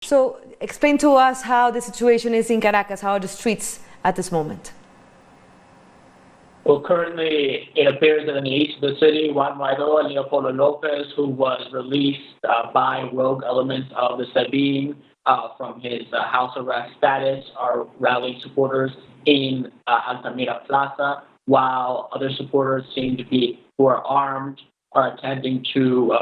So explain to us how the situation is in Caracas, how are the streets at this moment? Well, currently it appears that in the east of the city, Juan Guaidó and Leopoldo Lopez, who was released by rogue elements of the SEBIN from his house arrest status, are rallying supporters in Altamira Plaza, while other supporters seem to be, who are armed, are attempting to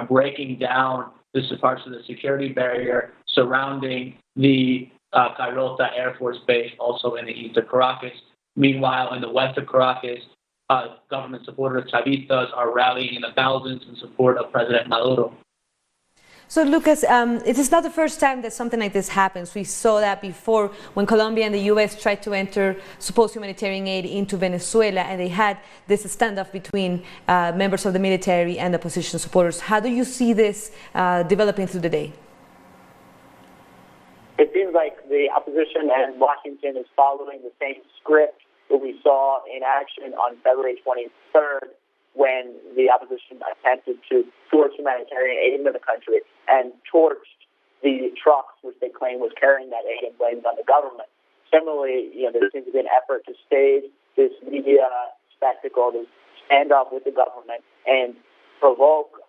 breaking down the parts of the security barrier surrounding the Carota Air Force Base, also in the east of Caracas. Meanwhile, in the west of Caracas, government supporters, Chavistas, are rallying in the thousands in support of President Maduro. So, Lucas, it is not the first time that something like this happens. We saw that before when Colombia and the U.S. tried to enter supposed humanitarian aid into Venezuela, and they had this standoff between members of the military and the opposition supporters. How do you see this developing through the day? It seems like the opposition and Washington is following the same script that we saw in action on February 23rd, when the opposition attempted to force humanitarian aid into the country and torched the trucks which they claimed was carrying that aid and blamed on the government. Similarly, there seems to be an effort to stage this media spectacle, to stand up with the government and provoke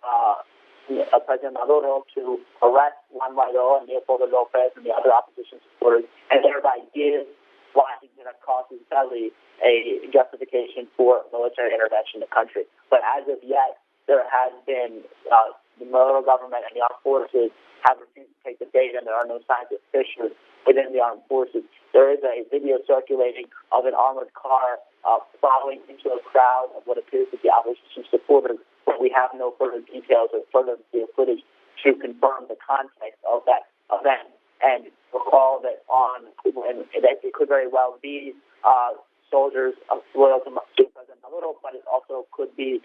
President Maduro to arrest Juan Guaidó and Leopoldo Lopez and the other opposition supporters, and thereby give Washington a casus belli, a justification for military intervention in the country. But as of yet, there has been the Maduro government and the armed forces have refused to take the bait, and there are no signs of fissures within the armed forces. There is a video circulating of an armored car plowing into a crowd of what appears to be opposition supporters, but we have no further details or further video footage to confirm the context of that event. And recall that it could very well be soldiers loyal to President Maduro, but it also could be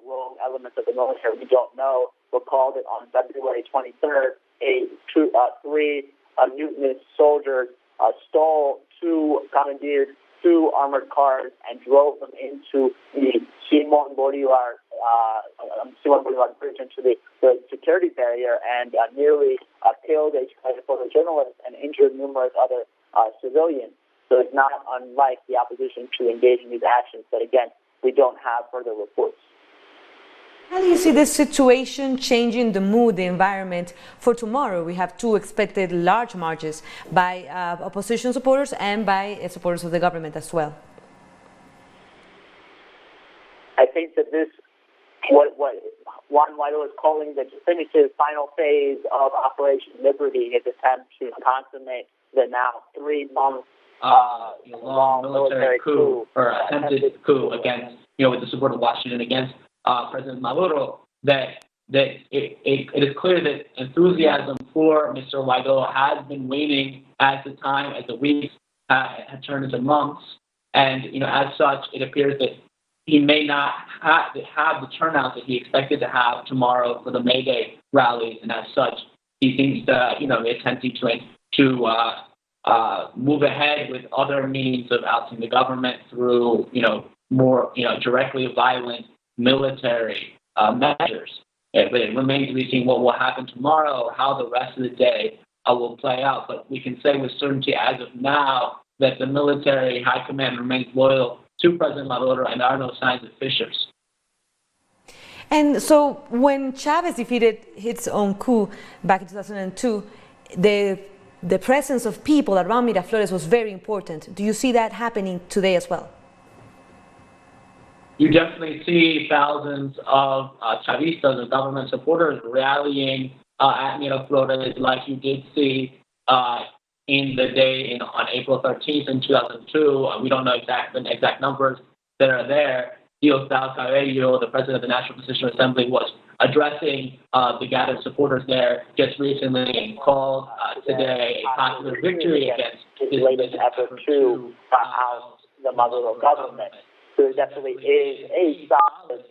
rogue elements of the military. We don't know. Recall that on February 23rd, three mutinous soldiers commandeered two armored cars and drove them into the Simón Bolívar bridge, into the security barrier, and nearly killed a photojournalist and injured numerous other civilians. So it's not unlike the opposition to engage in these actions, but again, we don't have further reports. How do you see this situation changing the mood, the environment for tomorrow? We have two expected large marches by opposition supporters and by supporters of the government as well. I think that what Juan Guaidó is calling the definitive final phase of Operation Liberty, his attempt to consummate the now 3-month long military coup, or attempted coup against, with the support of Washington against President Maduro, that it is clear that enthusiasm for Mr. Guaidó has been waning as the weeks have turned into months, and as such, it appears that he may not have the turnout that he expected to have tomorrow for the May Day rallies, and as such, he seems to be attempting to move ahead with other means of ousting the government through more directly violent military measures. But it remains to be seen what will happen tomorrow, how the rest of the day will play out. But we can say with certainty as of now that the military high command remains loyal to President Maduro, and there are no signs of fissures. And so when Chavez defeated his own coup back in 2002, the presence of people around Miraflores was very important. Do you see that happening today as well? You definitely see thousands of Chavistas and government supporters rallying at Miraflores, like you did see in the day on April 13th in 2002. We don't know the exact numbers that are there. Diosdado Cabello, the president of the National Constitutional Assembly, was addressing the gathered supporters there just recently and called today a popular victory against his latest effort to oust the Maduro government. There definitely is a solid,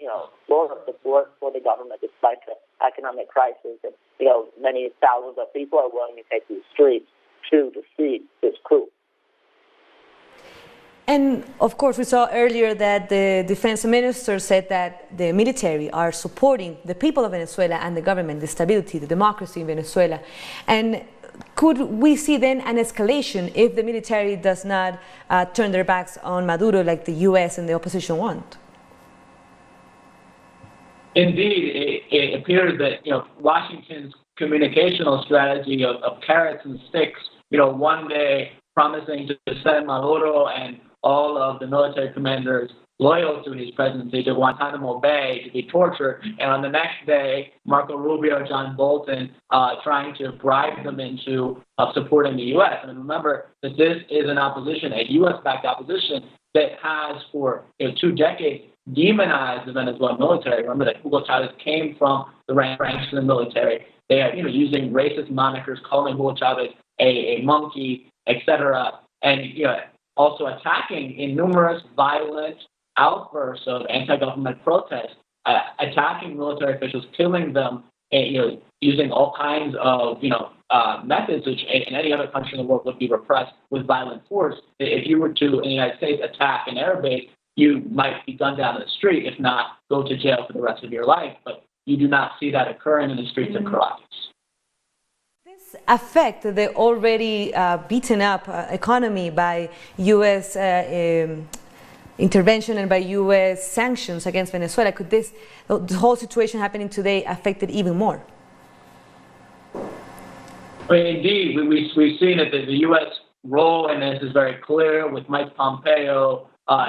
lot of support for the government despite the economic crisis, and many thousands of people are willing to take to the streets to defeat this coup. And of course, we saw earlier that the defense minister said that the military are supporting the people of Venezuela and the government, the stability, the democracy in Venezuela. And could we see then an escalation if the military does not turn their backs on Maduro like the U.S. and the opposition want? Indeed, it appears that Washington's communicational strategy of carrots and sticks, one day promising to send Maduro and all of the military commanders loyal to his presidency to Guantanamo Bay to be tortured, and on the next day, Marco Rubio, John Bolton, trying to bribe them into supporting the U.S. And remember that this is an opposition, a U.S.-backed opposition that has for 2 decades demonized the Venezuelan military. Remember that Hugo Chavez came from the ranks of the military. They are using racist monikers, calling Hugo Chavez a monkey, etc., and also attacking in numerous violent outbursts of anti-government protests, attacking military officials, killing them, using all kinds of methods which in any other country in the world would be repressed with violent force. If you were to, in the United States, attack an air base, you might be gunned down in the street, if not go to jail for the rest of your life. But you do not see that occurring in the streets of Caracas. Affect the already beaten up economy by U.S. Intervention and by U.S. sanctions against Venezuela? Could the whole situation happening today affect it even more? Indeed, we've seen that the U.S. role in this is very clear, with Mike Pompeo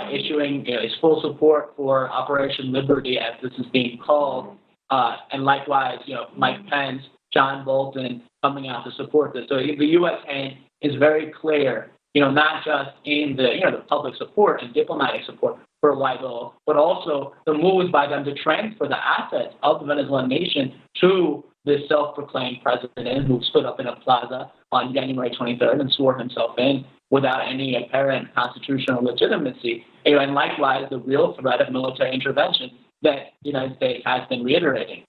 issuing his full support for Operation Liberty, as this is being called, and likewise, Mike Pence, John Bolton coming out to support this. So the U.S. hand is very clear, not just in the public support and diplomatic support for Guaido, but also the moves by them to transfer the assets of the Venezuelan nation to this self-proclaimed president who stood up in a plaza on January 23rd and swore himself in without any apparent constitutional legitimacy. And likewise, the real threat of military intervention that the United States has been reiterating.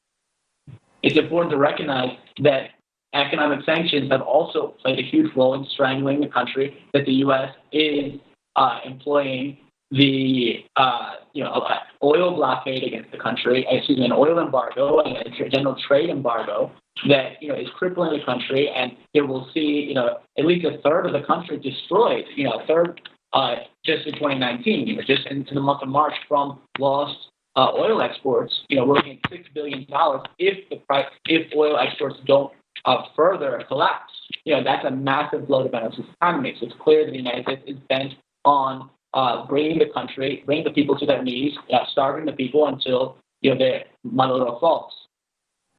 It's important to recognize that economic sanctions have also played a huge role in strangling the country, that the U.S. is employing the oil blockade against the country, an oil embargo and a general trade embargo that is crippling the country, and it will see at least a third of the country destroyed, a third just in 2019, just into the month of March from lost oil exports. We're looking at $6 billion if oil exports don't further collapse. That's a massive blow to Venezuela's economy. So it's clear that the United States is bent on bringing the people to their knees, starving the people until Maduro falls.